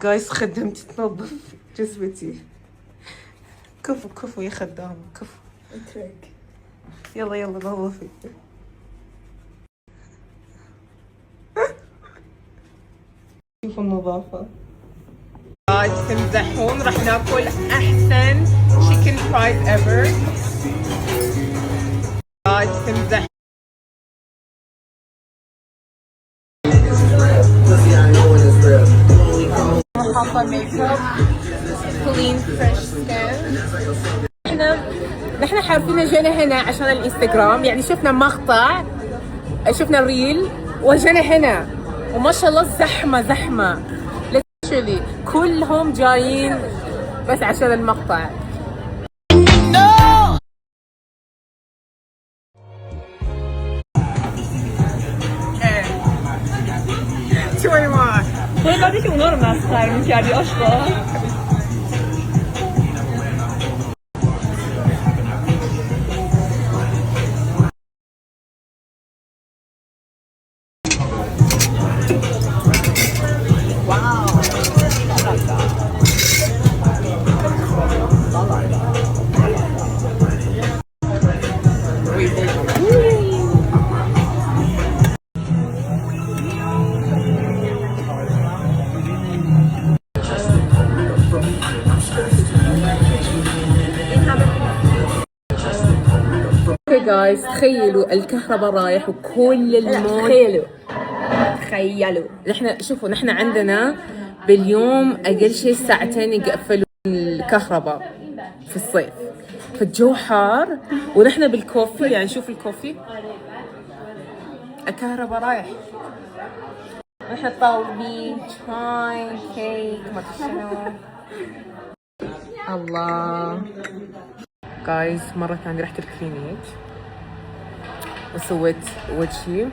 جايز خدمتي تنظف جزمتي. كفو كفو يا خدامة كفو. يلا يلا نظفي. شوفوا النظافة. تمزحون راح ناكل أحسن chicken fries ever. تمزح. حاطة ميك اب كلين فريش سكين. نحن حارفين جينا هنا عشان الانستغرام، يعني شفنا مقطع، شفنا ريل وجينا هنا، وما شاء الله زحمة زحمة literally كلهم جايين بس عشان المقطع. خودت بعدی که اونا رو مسخره میکردی آشقا. جايز تخيلوا الكهرباء رايح وكل المول. تخيلوا نحن شوفوا نحن عندنا باليوم اقل شيء ساعتين يقفلوا الكهرباء في الصيف، فالجو حار ونحن بالكوفي، يعني شوف الكوفي الكهرباء رايح. نحن طالبين شاي كيك ما شنو. الله جايز مرة ثانية رحت الكلينيك وسويت وجهي.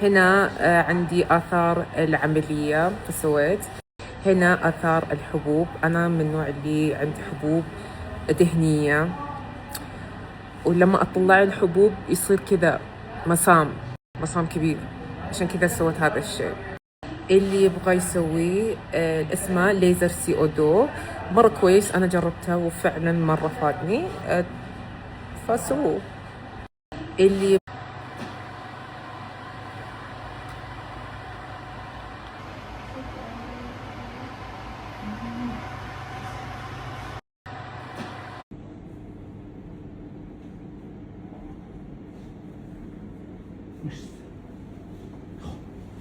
هنا عندي آثار العملية فسويت. هنا آثار الحبوب، أنا من النوع اللي عندي حبوب دهنية، ولما أطلع الحبوب يصير كذا مسام كبير، عشان كذا سويت هذا الشيء. اللي يبغى يسويه اسمه ليزر CO2 مرة كويس، أنا جربته وفعلا مرة فادني، فسووه. اللي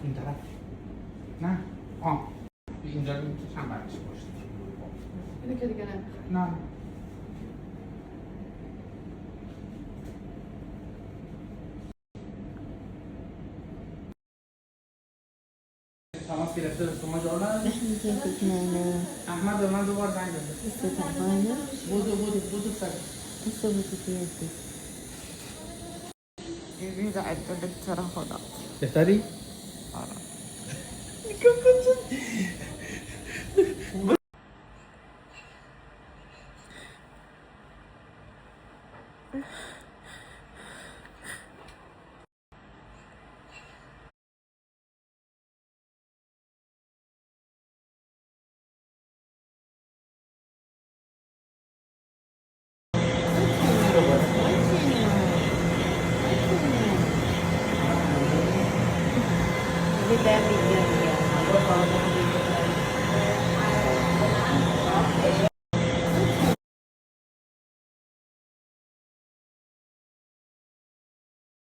انت عارف نعم اینجا چند برش باشه اینه که دیگه نه تماس گرفته به شما جا نه؟ احمد به من دوبار زنگ بزن. بودو سر يريد أعد الترهلات. بهتری؟